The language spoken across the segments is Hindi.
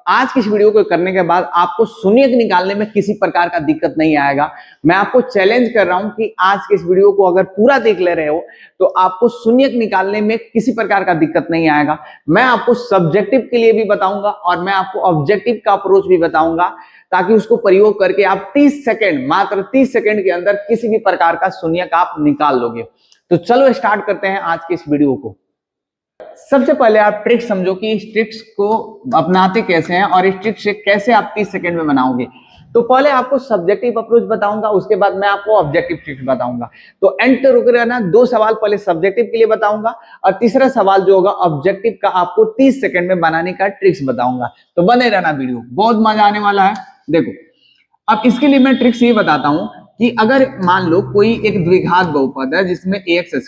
आज की इस वीडियो को करने के बाद आपको शून्यक निकालने में किसी प्रकार का दिक्कत नहीं आएगा। मैं आपको चैलेंज कर रहा हूं कि आज की इस वीडियो को अगर पूरा देख ले रहे हो तो आपको शून्यक निकालने में किसी प्रकार का दिक्कत नहीं आएगा। मैं आपको सब्जेक्टिव के लिए भी बताऊंगा और मैं आपको ऑब्जेक्टिव का अप्रोच भी बताऊंगा, ताकि उसको प्रयोग करके आप 30 सेकंड, मात्र 30 सेकंड के अंदर किसी भी प्रकार का शून्यक आप निकाल लोगे। तो चलो स्टार्ट करते हैं आज की इस वीडियो को। सबसे पहले आप ट्रिक समझो कि इस ट्रिक्स को अपनाते कैसे हैं और इस ट्रिक से कैसे आप 30 सेकंड में बनाओगे। तो पहले आपको सब्जेक्टिव अप्रोच बताऊंगा, उसके बाद मैं आपको ऑब्जेक्टिव ट्रिक्स बताऊंगा। तो एंड तक रुके रहना। 2 सवाल पहले सब्जेक्टिव के लिए बताऊंगा और तीसरा सवाल जो होगा ऑब्जेक्टिव का, आपको 30 सेकंड में बनाने का ट्रिक्स बताऊंगा। तो बने रहना, वीडियो बहुत मजा आने वाला है। देखो, अब इसके लिए मैं ट्रिक्स ये बताता हूं कि अगर मान लो कोई एक द्विघात बहुपद है जिसमें ax²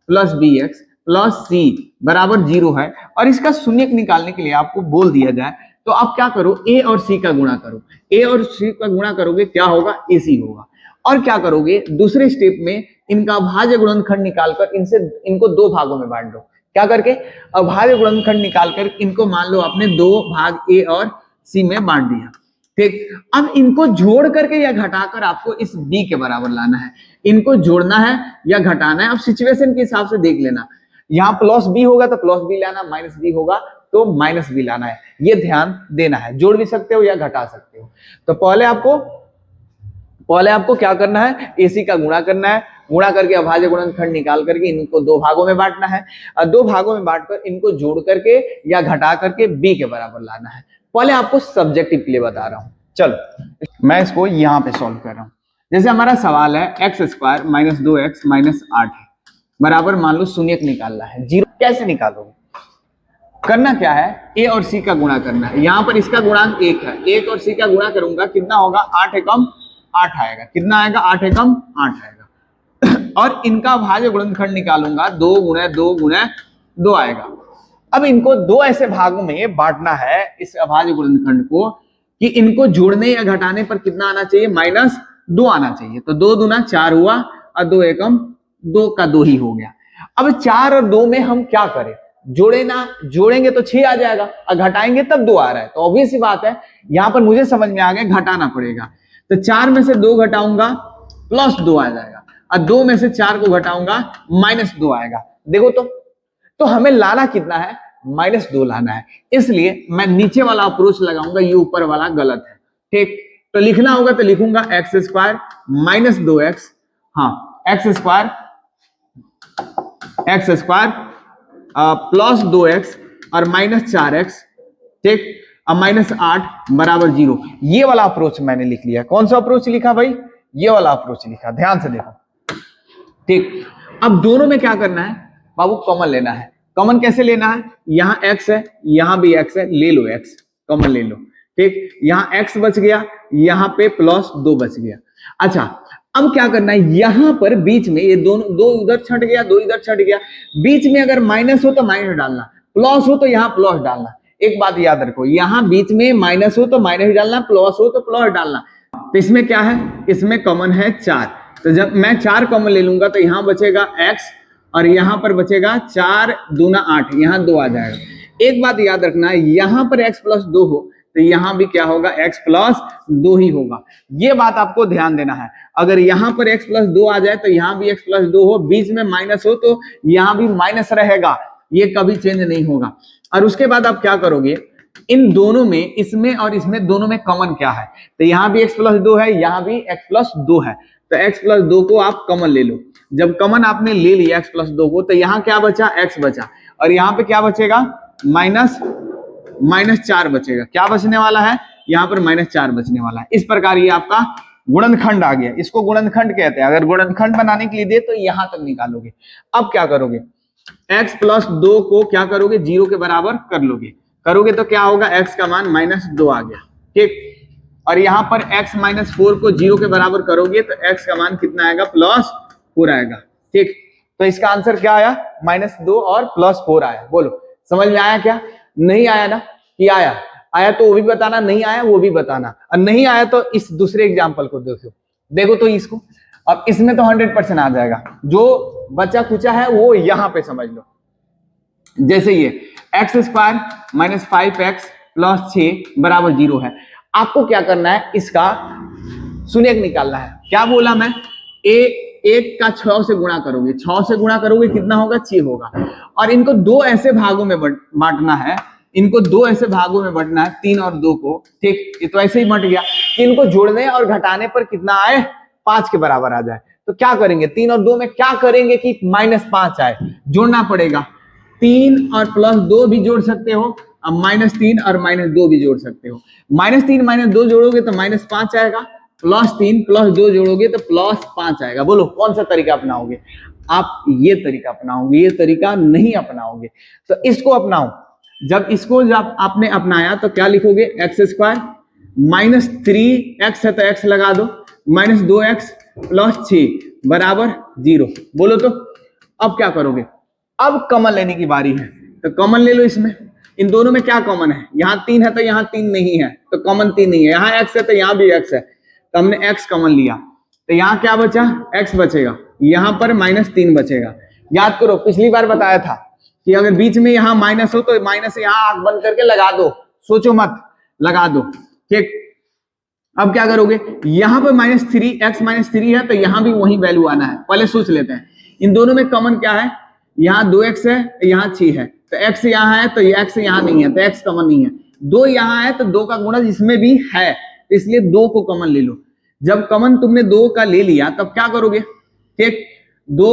plus bx plus c बराबर 0 है और इसका शून्यक निकालने के लिए आपको बोल दिया जाए, तो आप क्या करो, a और c का गुणा करो। a और c का गुणा करोगे क्या होगा, ac होगा। और क्या करोगे, दूसरे स्टेप में इनका अभाज्य गुणनखंड निकालकर इनको 2 भागों में बांट दो। क्या करके, अभाज्य गुणनखंड निकालकर इनको मान लो आपने 2 भाग a और c में बांट दिया। ठीक, अब इनको जोड़ करके या घटाकर आपको इस b के बराबर लाना है। इनको जोड़ना है या घटाना है, अब सिचुएशन के हिसाब से देख लेना। यहाँ प्लस बी होगा तो प्लस बी लाना, माइनस बी होगा तो माइनस बी लाना है। ये ध्यान देना है, जोड़ भी सकते हो या घटा सकते हो। तो पहले आपको क्या करना है, एसी का गुणा करना है। गुणा करके अभाज्य गुणनखंड निकाल करके इनको 2 भागों में बांटना है और 2 भागों में बांटकर इनको जोड़ करके या घटा करके बी के बराबर लाना है। पहले आपको सब्जेक्टिव के लिए बता रहा हूं। चलो मैं इसको यहां पे सॉल्व कर रहा हूं। जैसे हमारा सवाल है x² माइनस 2x माइनस 8 है बराबर, मान लो शून्यक निकालना है। 0 कैसे निकालोगे, करना क्या है, a और c का गुणा करना है। यहां पर इसका गुणांक 1 है, 1 और c का गुणा करूंगा कितना होगा, 8 एकम 8 आएगा। कितना आएगा, 8 एकम 8 आएगा। और इनका भाज्य गुणनखंड निकालूंगा, 2 गुणे 2 गुणे 2 आएगा। अब इनको 2 ऐसे भागों में बांटना है इस अभाज्य गुणनखंड को कि इनको जोड़ने या घटाने पर कितना आना चाहिए, -2 आना चाहिए। तो 2 दूना 4 हुआ और 2 एकम 2 का 2 ही हो गया। अब 4 और 2 में हम क्या करें, जोड़ेंगे तो 6 आ जाएगा और घटाएंगे तब 2 आ रहा है। तो ऑब्वियस सी बात है, यहां पर मुझे समझ में आ गया, घटाना पड़ेगा। तो 4 में से 2 घटाऊंगा +2 आ जाएगा और 2 में से 4 को घटाऊंगा -2 आएगा। देखो तो हमें लाना कितना है, -2 लाना है। इसलिए मैं नीचे वाला अप्रोच लगाऊंगा, ये ऊपर वाला गलत है। ठीक, तो लिखना होगा तो लिखूंगा x² माइनस 2x, हाँ x² प्लस 2x और -4x, ठीक, अब -8 बराबर 0। ये वाला अप्रोच मैंने लिख लिया। कौन सा अप्रोच लिखा भाई, ये वाला अप्रोच लिखा, ध्यान से देखो। ठीक, अब दोनों में क्या करना है बाबू, कॉमन लेना है। कॉमन कैसे लेना है, यहाँ x है, यहाँ भी x है, ले लो x, कॉमन ले लो। ठीक, यहाँ x बच गया, यहाँ पे +2 बच गया। अच्छा, अब क्या करना है, यहां पर बीच में ये दोनों, 2 उधर छट गया, 2 इधर छट गया। बीच में अगर माइनस हो तो माइनस डालना, प्लस हो तो यहाँ प्लस डालना। एक बात याद रखो, यहां बीच में माइनस हो तो माइनस डालना, प्लस हो तो प्लस डालना। तो इसमें क्या है, इसमें कॉमन है 4। तो जब मैं 4 कॉमन ले लूंगा तो यहां बचेगा x और यहां पर बचेगा 4 दूना 8, यहां 2 आ जाएगा। एक बात याद रखना है, यहां पर x + 2 हो तो यहां भी क्या होगा, x + 2 ही होगा। ये बात आपको ध्यान देना है। अगर यहां पर x + 2 आ जाए तो यहां भी x + 2 हो, बीच में माइनस हो तो यहां भी माइनस रहेगा, ये कभी चेंज नहीं होगा। और उसके बाद आप क्या करोगे, इन दोनों में, इसमें और इसमें दोनों में कॉमन क्या है, तो यहां भी x + 2 है, यहां भी x + 2 है। तो x + 2 को आप कॉमन ले लो। जब कॉमन आपने ले लिया x + 2 को, तो यहां क्या बचा, x बचा और यहां पे क्या बचेगा, -4 बचेगा। क्या बचने वाला है, यहाँ पर -4 बचने वाला है। इस प्रकार ये आपका गुणनखंड आ गया। इसको गुणनखंड कहते हैं। अगर गुणनखंड बनाने के लिए दे तो यहां तक निकालोगे। अब क्या करोगे, x + 2 को क्या करोगे, 0 के बराबर करोगे तो क्या होगा, x का मान -2 आ गया। ठीक, और यहाँ पर x - 4 को 0 के बराबर करोगे तो x का मान कितना आएगा, +4 आएगा। ठीक, तो इसका आंसर क्या आया, -2 और +4 आया। बोलो समझ में आया क्या, नहीं आया ना, कि आया तो वो भी बताना, नहीं आया वो भी बताना। और नहीं आया तो इस दूसरे एग्जांपल को देखो तो इसको, अब इसमें तो 100% आ जाएगा। जो बचा कुचा है वो यहां पे समझ लो। जैसे ये x² - 5x प्लस 6 बराबर 0 है। आपको क्या करना है, इसका शून्यक निकालना है। क्या बोला मैं, एक का 6 से गुणा करोगे, 6 से गुणा करोगे कितना होगा, 6 होगा। और इनको दो ऐसे भागों में बांटना है, इनको दो ऐसे भागों में बांटना है, 3 और 2 को। ठीक, ये तो ऐसे ही बंट गया कि इनको जोड़ने और घटाने पर कितना आए, 5 के बराबर आ जाए। तो क्या करेंगे, 3 और 2 में क्या करेंगे कि -5 आए, जोड़ना पड़ेगा। 3 और +2 भी जोड़ सकते हो, अब -3 और -2 भी जोड़ सकते हो। -3 -2 जोड़ोगे तो -5 आएगा, +3 +2 जोड़ोगे तो +5 आएगा। बोलो कौन सा तरीका अपनाओगे, आप ये तरीका अपनाओगे, ये तरीका नहीं अपनाओगे तो इसको अपनाओ। जब आपने अपनाया तो क्या लिखोगे, x² -3x है तो x लगा दो, -2x + 6 बराबर 0। बोलो तो अब क्या करोगे, अब कॉमन लेने की बारी है। तो कॉमन ले लो इसमें, इन दोनों में क्या कॉमन है, यहाँ 3 है तो यहाँ 3 नहीं है तो कॉमन 3 नहीं है, यहाँ x है तो यहाँ भी x है तो हमने x कॉमन लिया। तो यहाँ क्या बचा, x बचेगा, यहाँ पर -3 बचेगा। याद करो पिछली बार बताया था कि अगर बीच में यहाँ माइनस हो तो माइनस यहाँ आंख बंद करके लगा दो, सोचो मत, लगा दो। ठीक, अब क्या करोगे, यहाँ पर -3 x -3 है तो यहाँ भी वही वैल्यू आना है। पहले सोच लेते हैं इन दोनों में कॉमन क्या है, यहाँ 2x है, यहाँ 6 है तो x यहाँ है तो ये x यहाँ नहीं है तो x कॉमन नहीं है। 2 यहाँ है तो 2 का गुणा इसमें भी है तो इसलिए 2 को कॉमन ले लो। जब कॉमन तुमने 2 का ले लिया तब क्या करोगे, ठीक, 2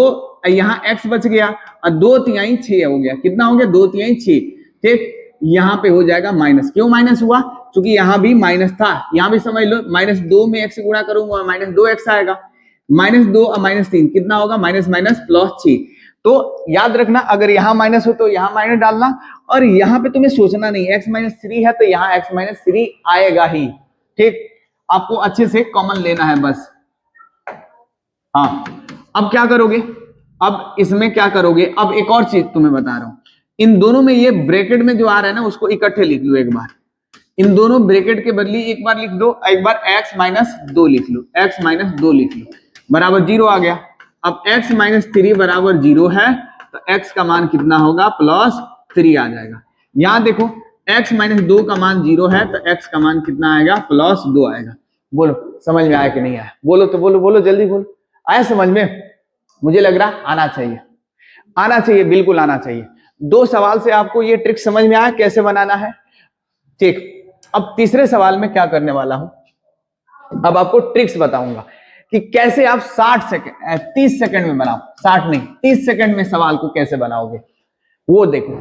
यहाँ x बच गया और 2 तिहाई 6 हो गया, कितना हो गया, 2 तिहाई 6। ठीक, यहाँ पे हो जाएगा माइनस। क्यों माइनस हुआ, क्योंकि यहाँ भी माइनस था, यहाँ भी समझ लो -2 में x गुणा करूंगा -2x आएगा, -2 और -3 कितना होगा, माइनस +6। तो याद रखना अगर यहाँ माइनस हो तो यहाँ माइनस डालना और यहाँ पे तुम्हें सोचना नहीं, x -3 है तो यहाँ x -3 आएगा ही। ठीक, आपको अच्छे से कॉमन लेना है बस। हाँ, अब क्या करोगे, अब इसमें क्या करोगे, अब एक और चीज तुम्हें बता रहा हूं, इन दोनों में ये ब्रैकेट में जो आ रहा है ना उसको इकट्ठे लिख लो एक बार। इन दोनों ब्रैकेट के बदले एक बार लिख दो, एक बार x -2 लिख लो, x -2 लिख लो बराबर 0 आ गया। अब x -3 बराबर 0 है तो x का मान कितना होगा, +3 आ जाएगा। यहां देखो x -2 का मान 0 है तो x का मान कितना आएगा, +2 आएगा। बोलो समझ में आया कि नहीं आया, बोलो तो बोलो, बोलो जल्दी बोलो, आया समझ में, मुझे लग रहा आना चाहिए, आना चाहिए, बिल्कुल आना चाहिए। 2 सवाल से आपको ये ट्रिक समझ में आया कैसे बनाना है। ठीक, अब तीसरे सवाल में क्या करने वाला हूं, अब आपको ट्रिक्स बताऊंगा कि कैसे आप 30 सेकंड में बनाओ, 60 नहीं 30 सेकंड में सवाल को कैसे बनाओगे वो देखो।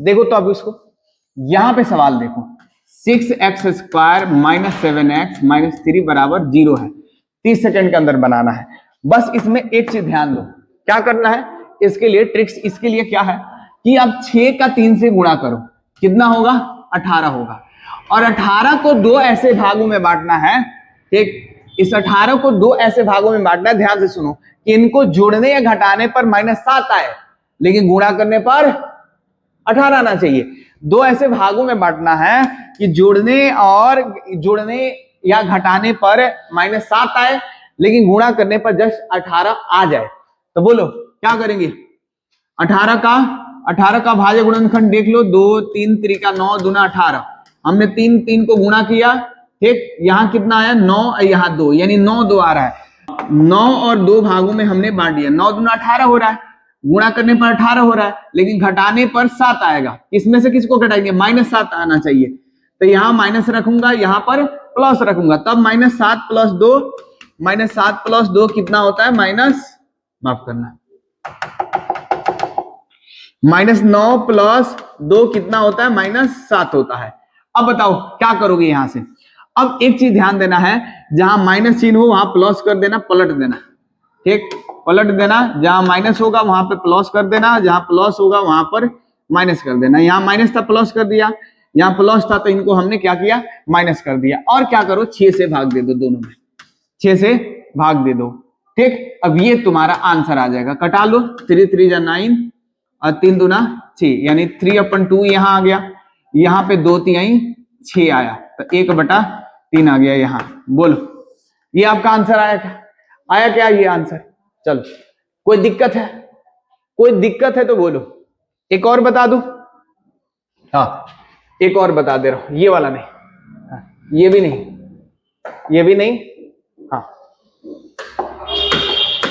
देखो तो अब इसको यहां पे सवाल देखो, 6x² -7x -3 बराबर 0 है, 30 सेकंड के अंदर बनाना है। बस इसमें एक चीज ध्यान दो, क्या करना है, इसके लिए ट्रिक्स, इसके लिए क्या है कि आप 6 का 3 से गुणा करो, कितना होगा, 18 होगा। और 18 को 2 ऐसे भागों में बांटना है। ठीक, इस 18 को 2 ऐसे भागों में बांटना है, ध्यान से सुनो, कि इनको जोड़ने या घटाने पर -7 आए लेकिन गुणा करने पर 18 आना चाहिए। 2 ऐसे भागों में बांटना है कि जोड़ने या घटाने पर -7 आए लेकिन गुणा करने पर जस्ट 18 आ जाए। तो बोलो क्या करेंगे, 18 का भाज्य गुणनखंड देख लो, 2 3 त्रिका 9 दूना 18, हमने 3 को गुणा किया। ठीक, यहाँ कितना आया, 9, यहाँ 2, यानी 9 2 आ रहा है। 9 और 2 भागों में हमने बांट दिया, 9 दूना 18 हो रहा है, गुणा करने पर 18 हो रहा है लेकिन घटाने पर 7 आएगा। इसमें से किसको घटाएंगे, -7 आना चाहिए। तो यहाँ माइनस रखूंगा, यहाँ पर प्लस रखूंगा, तब -7 + 2, -7 + 2 कितना होता है, माफ करना, -9 + 2 कितना होता है, -7 होता है। अब बताओ क्या करोगे यहां से। अब एक चीज ध्यान देना है, जहां माइनस चिन्ह हो वहां प्लस कर देना, पलट देना। ठीक, पलट देना, जहां माइनस होगा वहां पे प्लस कर देना, जहां प्लस होगा वहां पर माइनस कर देना। यहाँ माइनस था प्लस कर दिया, यहाँ प्लस था तो इनको हमने क्या किया, माइनस कर दिया। और क्या करो, 6 से भाग दे दो, दोनों में 6 से भाग दे दो। ठीक, अब ये तुम्हारा आंसर आ जाएगा, कटा लो, 3 3 जा 9 और 3 दूना 6, यानी 3/2 यहाँ आ गया, यहाँ पे 2 तिहाई 6 आया तो 1/3 आ गया यहाँ। बोलो ये आपका आंसर आया क्या, आया क्या ये आंसर। चलो कोई दिक्कत है, कोई दिक्कत है तो बोलो, एक और बता दूं। हाँ एक और बता दे रहा हूं, ये वाला नहीं, ये भी नहीं, ये भी नहीं, हाँ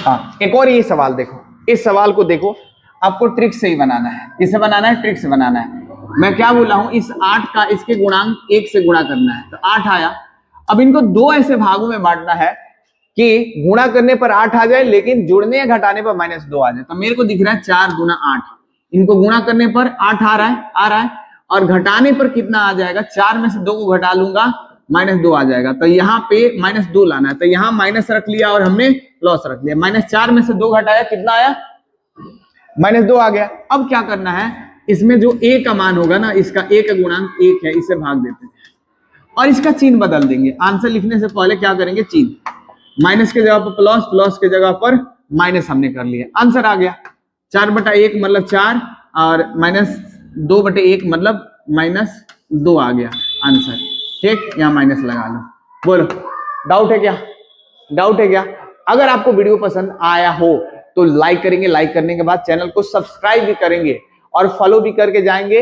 हाँ, एक और ये सवाल देखो, इस सवाल को देखो, आपको ट्रिक से ही बनाना है। किसे बनाना है? ट्रिक से बनाना है। मैं क्या बोला हूं, इस 8 का इसके गुणांक 1 से गुणा करना है, तो 8 आया। अब इनको दो ऐसे भागों में बांटना है कि गुणा करने पर 8 आ जाए, लेकिन जोड़ने या घटाने पर -2 आ जाए। तो मेरे को दिख रहा है 4 गुना 8, इनको गुणा करने पर 8 आ रहा है, और घटाने पर कितना आ जाएगा? 4 में से 2 को घटा लूंगा, -2 आ जाएगा। तो यहाँ पे -2 लाना है, तो यहाँ माइनस रख लिया और हमने प्लस रख लिया। -4 में से 2 घटाया, कितना आया? -2 आ गया। अब क्या करना है, इसमें जो a का मान होगा ना, इसका a का गुणांक 1 है, इसे भाग देते हैं और इसका चिन्ह बदल देंगे। आंसर लिखने से पहले क्या करेंगे? चिन्ह, माइनस के जगह पर प्लस, प्लस के जगह पर माइनस हमने कर लिया। आंसर आ गया 4/1 मतलब 4 और -2/1 मतलब -2 आ गया आंसर। ठीक, यहाँ माइनस लगा लो। बोलो, डाउट है क्या? डाउट है क्या? अगर आपको वीडियो पसंद आया हो तो लाइक करेंगे, लाइक करने के बाद चैनल को सब्सक्राइब भी करेंगे और फॉलो भी करके जाएंगे।